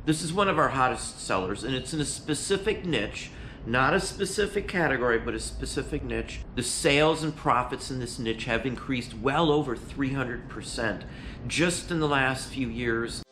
This is one of our hottest sellers, and it's in a specific niche, not a specific category, but a specific niche. The sales and profits in this niche have increased well over 300% just in the last few years.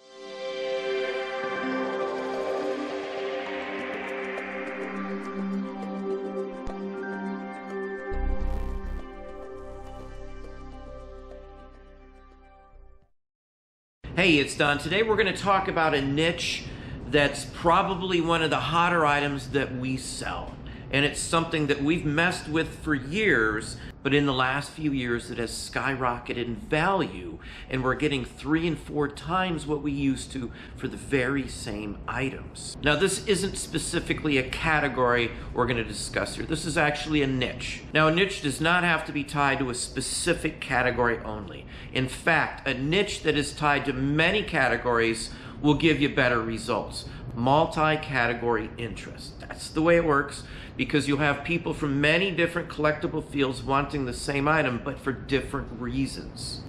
Hey, it's Don. Today we're going to talk about a niche that's probably one of the hotter items that we sell. And it's something that we've messed with for years, but in the last few years it has skyrocketed in value, and we're getting 3 and 4 times what we used to for the very same items. Now, this isn't specifically a category we're going to discuss here. This is actually a niche. Now, a niche does not have to be tied to a specific category only. In fact, a niche that is tied to many categories will give you better results. Multi-category interest. That's the way it works, because you'll have people from many different collectible fields wanting the same item, but for different reasons.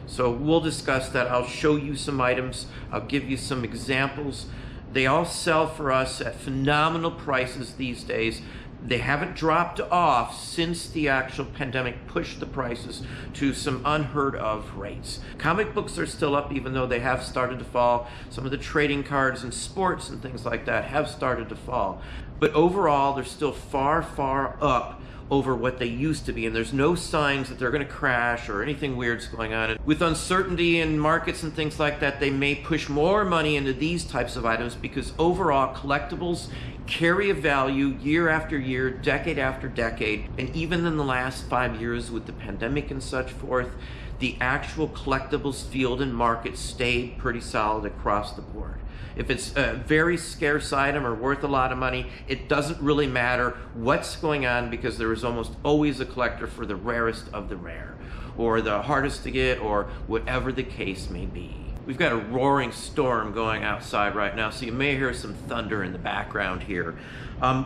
So we'll discuss that. I'll show you some items. I'll give you some examples. They all sell for us at phenomenal prices these days. They haven't dropped off since the actual pandemic pushed the prices to some unheard of rates. Comic books are still up, even though they have started to fall. Some of the trading cards and sports and things like that have started to fall. But overall, they're still far, far up over what they used to be, and there's no signs that they're going to crash or anything weird's going on. And with uncertainty in markets and things like that, they may push more money into these types of items, because overall collectibles carry a value year after year, decade after decade, and even in the last 5 years with the pandemic and such forth, the actual collectibles field and market stayed pretty solid across the board. If it's a very scarce item or worth a lot of money, it doesn't really matter what's going on, because there is almost always a collector for the rarest of the rare, or the hardest to get, or whatever the case may be. We've got a roaring storm going outside right now, so you may hear some thunder in the background here.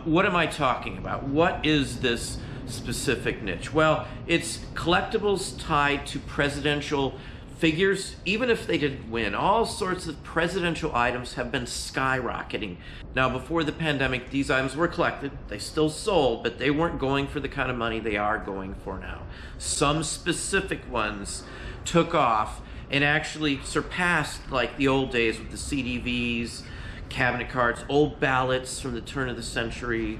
What am I talking about? What is this specific niche? Well, it's collectibles tied to presidential figures. Even if they didn't win, all sorts of presidential items have been skyrocketing. Now, before the pandemic, these items were collected. They still sold, but they weren't going for the kind of money they are going for now. Some specific ones took off and actually surpassed, like the old days with the CDVs, cabinet cards, old ballots from the turn of the century,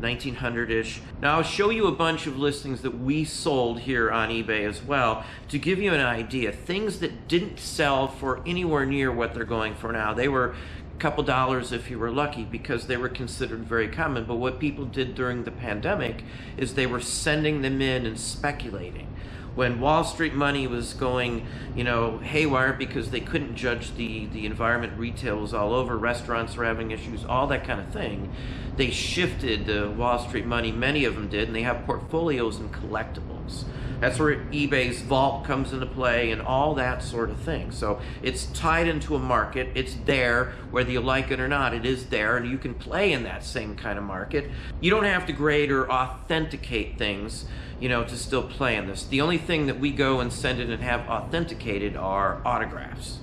1900-ish. Now, I'll show you a bunch of listings that we sold here on eBay as well to give you an idea. Things that didn't sell for anywhere near what they're going for now. They were a couple dollars if you were lucky, because they were considered very common. But what people did during the pandemic is they were sending them in and speculating. When Wall Street money was going, haywire, because they couldn't judge the environment, retail was all over, restaurants were having issues, all that kind of thing, they shifted the Wall Street money, many of them did, and they have portfolios in collectibles. That's where eBay's vault comes into play and all that sort of thing. So it's tied into a market. It's there, whether you like it or not, it is there, and you can play in that same kind of market. You don't have to grade or authenticate things, to still play in this. The only thing that we go and send in and have authenticated are autographs,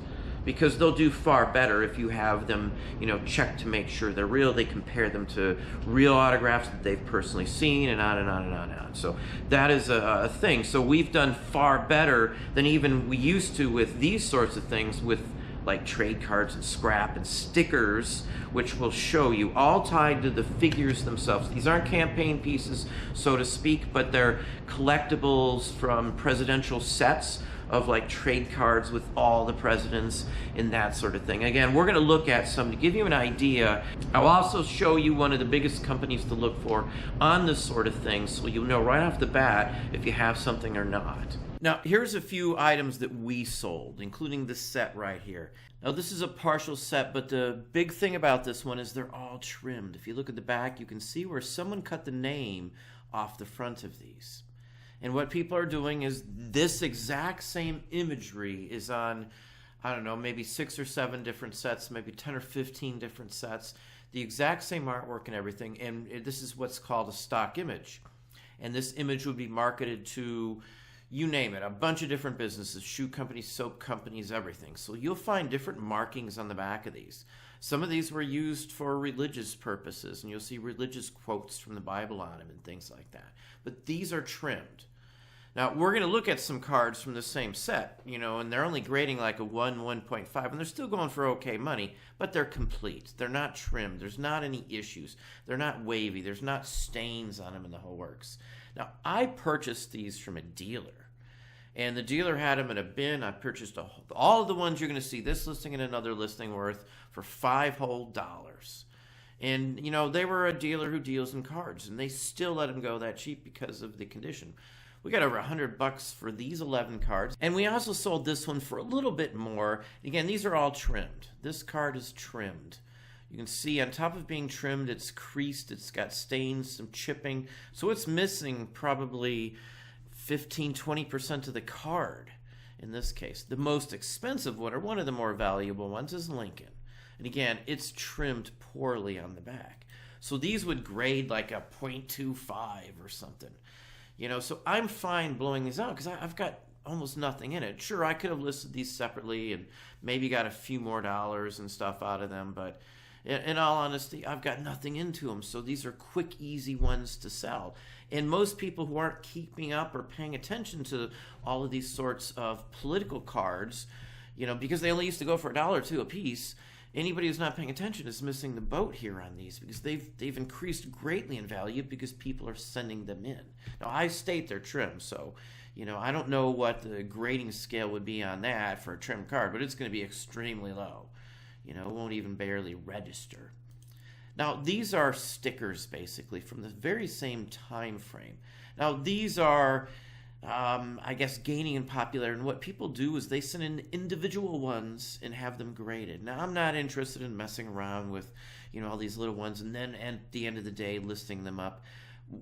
because they'll do far better if you have them, checked to make sure they're real. They compare them to real autographs that they've personally seen, and on and on and on and on. So that is a thing. So we've done far better than even we used to with these sorts of things, with like trade cards and scrap and stickers, which we'll show you, all tied to the figures themselves. These aren't campaign pieces, so to speak, but they're collectibles from presidential sets of like trade cards with all the presidents and that sort of thing. Again, we're going to look at some to give you an idea. I'll also show you one of the biggest companies to look for on this sort of thing, so you'll know right off the bat if you have something or not. Now, here's a few items that we sold, including this set right here. Now, this is a partial set, but the big thing about this one is they're all trimmed. If you look at the back, you can see where someone cut the name off the front of these. And what people are doing is this exact same imagery is on, I don't know, maybe 6 or 7 different sets, maybe 10 or 15 different sets, the exact same artwork and everything. And this is what's called a stock image. And this image would be marketed to, you name it, a bunch of different businesses, shoe companies, soap companies, everything. So you'll find different markings on the back of these. Some of these were used for religious purposes, and you'll see religious quotes from the Bible on them and things like that. But these are trimmed. Now, we're going to look at some cards from the same set, and they're only grading like a 1, 1.5, and they're still going for okay money, but they're complete. They're not trimmed. There's not any issues. They're not wavy. There's not stains on them in the whole works. Now, I purchased these from a dealer, and the dealer had them in a bin. I purchased all of the ones you're going to see this listing and another listing worth for $5 whole. And, they were a dealer who deals in cards, and they still let them go that cheap because of the condition. We got over $100 for these 11 cards. And we also sold this one for a little bit more. Again, these are all trimmed. This card is trimmed. You can see on top of being trimmed, it's creased, it's got stains, some chipping. So it's missing probably 15-20% of the card in this case. The most expensive one, or one of the more valuable ones, is Lincoln. And again, it's trimmed poorly on the back. So these would grade like a 0.25 or something. So I'm fine blowing these out because I've got almost nothing in it. Sure, I could have listed these separately and maybe got a few more dollars and stuff out of them, but in all honesty, I've got nothing into them. So these are quick, easy ones to sell. And most people who aren't keeping up or paying attention to all of these sorts of political cards, because they only used to go for $1 or $2 a piece, anybody who's not paying attention is missing the boat here on these because they've increased greatly in value because people are sending them in. Now, I state they're trim, so I don't know what the grading scale would be on that for a trim card, but it's going to be extremely low. It won't even barely register. Now, these are stickers basically from the very same time frame. Now, these are I guess gaining in popularity, and what people do is they send in individual ones and have them graded. Now, I'm not interested in messing around with all these little ones and then at the end of the day listing them up.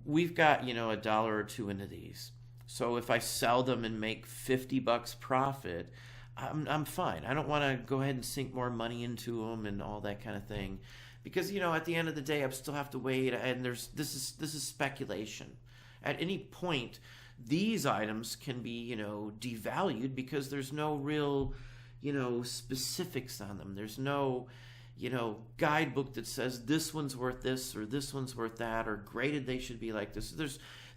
We've got $1 or $2 into these, so if I sell them and make $50 profit, I'm fine. I don't want to go ahead and sink more money into them and all that kind of thing, because at the end of the day I still have to wait, and this is speculation. At any point these items can be, devalued because there's no real, specifics on them. There's no, guidebook that says this one's worth this or this one's worth that or graded they should be like this.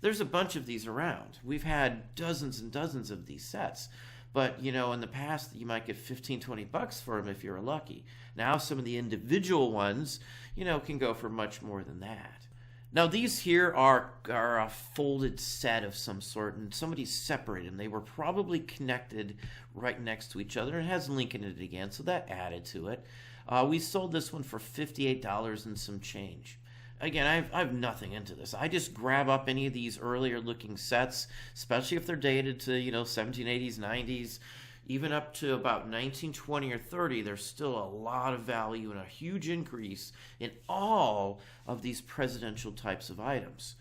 There's a bunch of these around. We've had dozens and dozens of these sets. But, in the past, you might get $15-20 for them if you're lucky. Now some of the individual ones, can go for much more than that. Now, these here are a folded set of some sort, and somebody separated them. They were probably connected right next to each other, and it has Lincoln in it again, so that added to it. We sold this one for $58 and some change. Again, I've nothing into this. I just grab up any of these earlier looking sets, especially if they're dated to, 1780s, 90s, even up to about 1920 or 30, there's still a lot of value and a huge increase in all of these presidential types of items.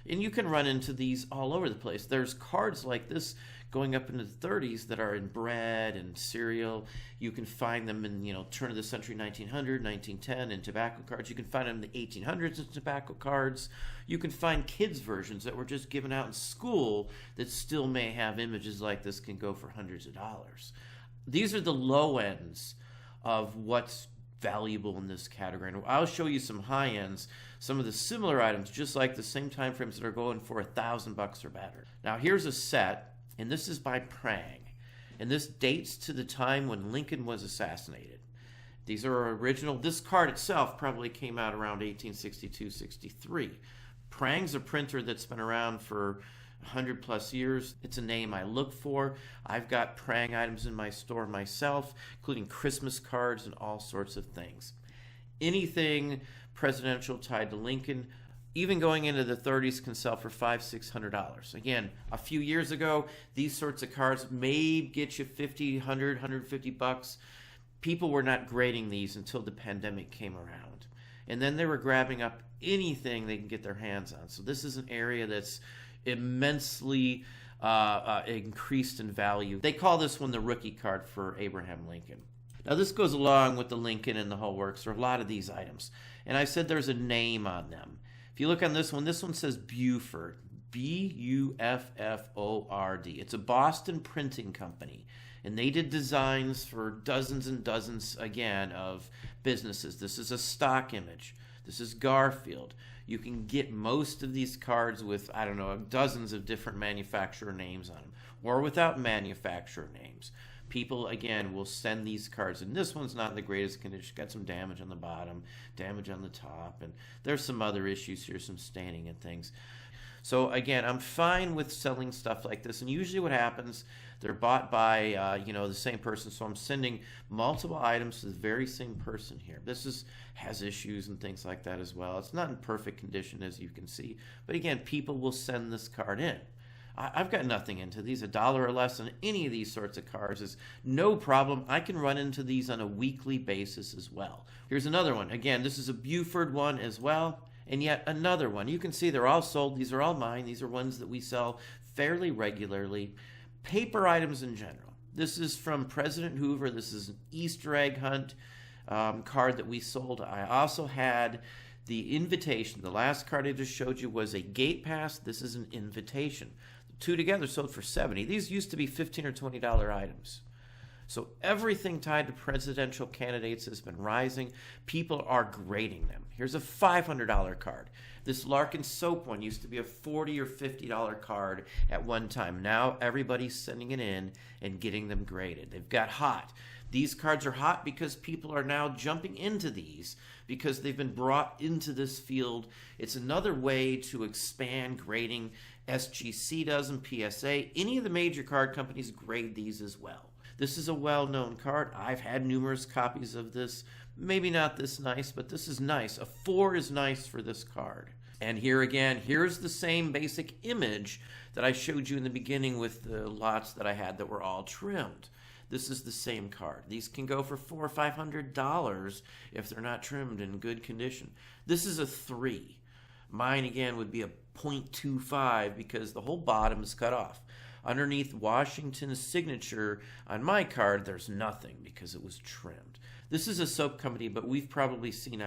And you can run into these all over the place. There's cards like this going up into the 30s that are in bread and cereal. You can find them in, turn of the century 1900, 1910 in tobacco cards. You can find them in the 1800s in tobacco cards. You can find kids' versions that were just given out in school that still may have images like this, can go for hundreds of dollars. These are the low ends of what's valuable in this category. And I'll show you some high ends, some of the similar items, just like the same time frames that are going for $1,000 or better. Now here's a set, and this is by Prang, and this dates to the time when Lincoln was assassinated. These are original. This card itself probably came out around 1862-63. Prang's a printer that's been around for 100 plus years. It's a name I look for. I've got Prang items in my store myself, including Christmas cards and all sorts of things. Anything presidential tied to Lincoln, even going into the 30s, can sell for $500-600. Again, a few years ago, these sorts of cards may get you $50, $100, $150. People were not grading these until the pandemic came around. And then they were grabbing up anything they can get their hands on. So this is an area that's immensely increased in value. They call this one the rookie card for Abraham Lincoln. Now this goes along with the Lincoln and the whole works, or a lot of these items. And I said there's a name on them. If you look on this one says Buford, Bufford. It's a Boston printing company. And they did designs for dozens and dozens, again, of businesses. This is a stock image. This is Garfield. You can get most of these cards with, I don't know, dozens of different manufacturer names on them, or without manufacturer names. People, again, will send these cards, and this one's not in the greatest condition. Got some damage on the bottom, damage on the top, and there's some other issues here, some staining and things. So again, I'm fine with selling stuff like this, and usually what happens, they're bought by the same person, so I'm sending multiple items to the very same person here. This has issues and things like that as well. It's not in perfect condition, as you can see, but again, people will send this card in. I've got nothing into these. $1 or less on any of these sorts of cards is no problem. I can run into these on a weekly basis as well. Here's another one. Again, this is a Buford one as well, and yet another one. You can see they're all sold. These are all mine. These are ones that we sell fairly regularly. Paper items in general. This is from President Hoover. This is an Easter egg hunt card that we sold. I also had the invitation. The last card I just showed you was a gate pass. This is an invitation. The two together sold for $70. These used to be $15 or $20 items. So everything tied to presidential candidates has been rising. People are grading them. Here's a $500 card. This Larkin soap one used to be a $40 or $50 card at one time. Now everybody's sending it in and getting them graded. They've got hot. These cards are hot because people are now jumping into these because they've been brought into this field. It's another way to expand grading. SGC does and PSA. Any of the major card companies grade these as well. This is a well-known card. I've had numerous copies of this. Maybe not this nice, but this is nice. A 4 is nice for this card. And here again, here's the same basic image that I showed you in the beginning with the lots that I had that were all trimmed. This is the same card. These can go for $400 or $500 if they're not trimmed in good condition. This is a 3. Mine, again, would be a 0.25 because the whole bottom is cut off. Underneath Washington's signature on my card, there's nothing because it was trimmed. This is a soap company, but we've probably seen,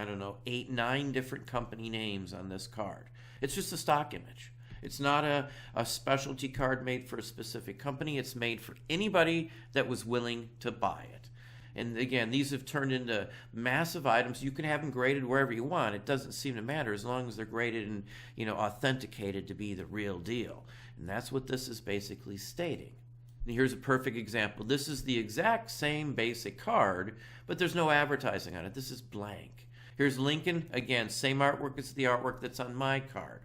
8, 9 different company names on this card. It's just a stock image. It's not a specialty card made for a specific company. It's made for anybody that was willing to buy it. And again, these have turned into massive items. You can have them graded wherever you want. It doesn't seem to matter as long as they're graded and authenticated to be the real deal. And that's what this is basically stating. And here's a perfect example. This is the exact same basic card, but there's no advertising on it. This is blank. Here's Lincoln. Again, same artwork as the artwork that's on my card.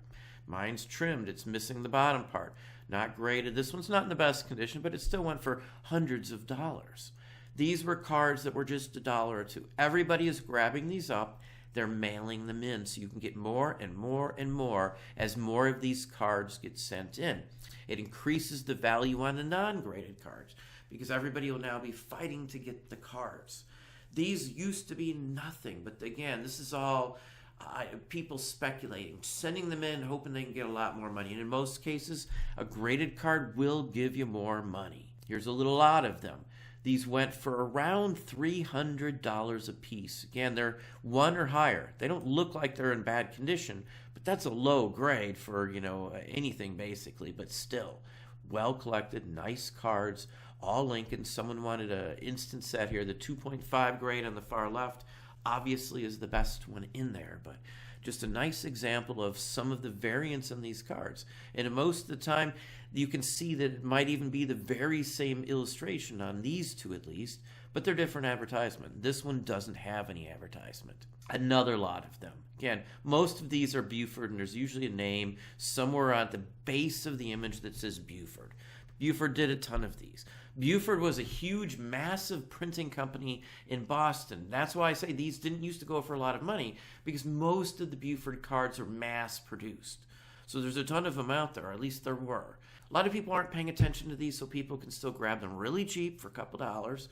Mine's trimmed. It's missing the bottom part. Not graded. This one's not in the best condition, but it still went for hundreds of dollars. These were cards that were just $1 or $2. Everybody is grabbing these up. They're mailing them in so you can get more and more and more as more of these cards get sent in. It increases the value on the non-graded cards because everybody will now be fighting to get the cards. These used to be nothing, but again, this is all people speculating, sending them in, hoping they can get a lot more money. And in most cases, a graded card will give you more money. Here's a little lot of them. These went for around $300 a piece. Again, they're 1 or higher. They don't look like they're in bad condition, but that's a low grade for, anything basically, but still. Well collected, nice cards, all Lincoln. Someone wanted an instant set here. The 2.5 grade on the far left obviously is the best one in there, but just a nice example of some of the variants on these cards. And most of the time, you can see that it might even be the very same illustration on these two at least, but they're different advertisement. This one doesn't have any advertisement. Another lot of them. Again, most of these are Buford, and there's usually a name somewhere at the base of the image that says Buford. Buford did a ton of these. Buford was a huge, massive printing company in Boston. That's why I say these didn't used to go for a lot of money, because most of the Buford cards are mass-produced. So there's a ton of them out there, or at least there were. A lot of people aren't paying attention to these, so people can still grab them really cheap for a couple dollars.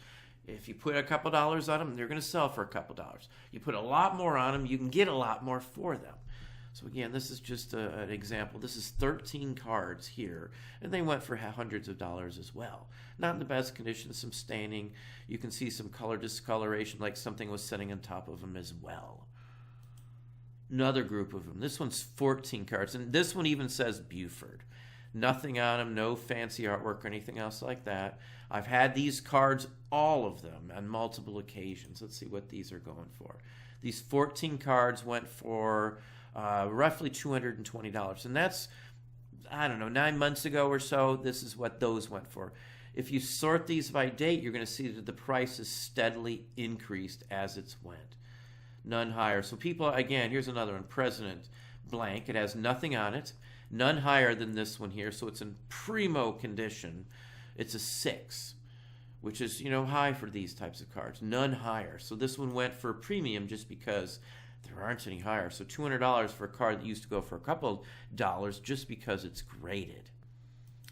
If you put a couple dollars on them, they're going to sell for a couple dollars. You put a lot more on them, you can get a lot more for them. So again, this is just an example. This is 13 cards here, and they went for hundreds of dollars as well. Not in the best condition, some staining. You can see some color discoloration, like something was sitting on top of them as well. Another group of them. This one's 14 cards, and this one even says Buford. Nothing on them, no fancy artwork or anything else like that. I've had these cards, all of them, on multiple occasions. Let's see what these are going for. These 14 cards went for roughly $220. And that's, I don't know, 9 months ago or so, this is what those went for. If you sort these by date, you're going to see that the price has steadily increased as it's went. None higher. So people, again, here's another one, President blank. It has nothing on it. None higher than this one here, so it's in primo condition. It's a 6, which is, high for these types of cards. None higher. So this one went for premium just because there aren't any higher. So $200 for a card that used to go for a couple dollars just because it's graded.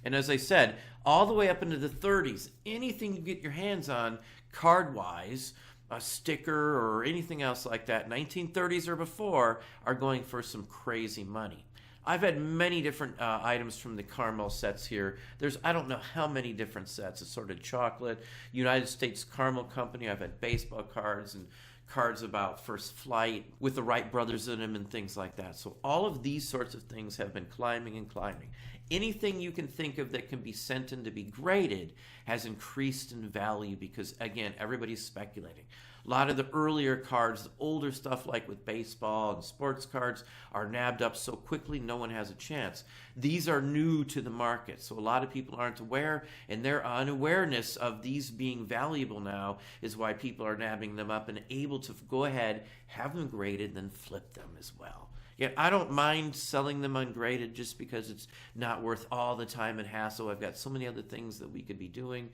And as I said, all the way up into the 30s, anything you get your hands on card-wise, a sticker or anything else like that, 1930s or before, are going for some crazy money. I've had many different items from the caramel sets here. There's, I don't know how many different sets. Assorted chocolate, United States Caramel Company. I've had baseball cards and cards about First Flight with the Wright brothers in them and things like that. So all of these sorts of things have been climbing and climbing. Anything you can think of that can be sent in to be graded has increased in value because, again, everybody's speculating. A lot of the earlier cards, the older stuff like with baseball and sports cards, are nabbed up so quickly no one has a chance. These are new to the market, so a lot of people aren't aware, and their unawareness of these being valuable now is why people are nabbing them up and able to go ahead, have them graded, then flip them as well. Yet I don't mind selling them ungraded just because it's not worth all the time and hassle. I've got so many other things that we could be doing.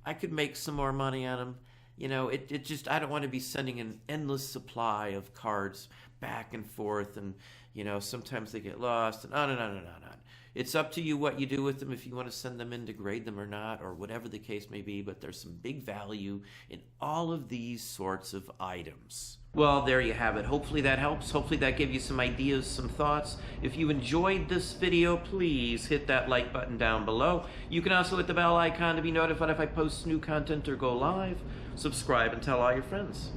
I could make some more money on them. It just, I don't want to be sending an endless supply of cards back and forth, and, sometimes they get lost, and on and on and on and on. It's up to you what you do with them, if you want to send them in to grade them or not, or whatever the case may be, but there's some big value in all of these sorts of items. Well, there you have it. Hopefully that helps. Hopefully that gave you some ideas, some thoughts. If you enjoyed this video, please hit that like button down below. You can also hit the bell icon to be notified if I post new content or go live. Subscribe and tell all your friends.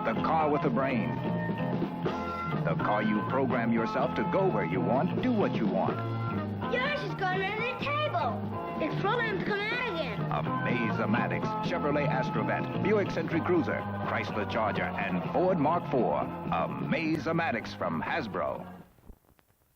The car with a brain. The car you program yourself to go where you want, do what you want. Yours is going under the table. It's programmed to come out again. Amaze-O-Matics, Chevrolet Astrovet, Buick Century Cruiser, Chrysler Charger, and Ford Mark IV. Amaze-O-Matics from Hasbro.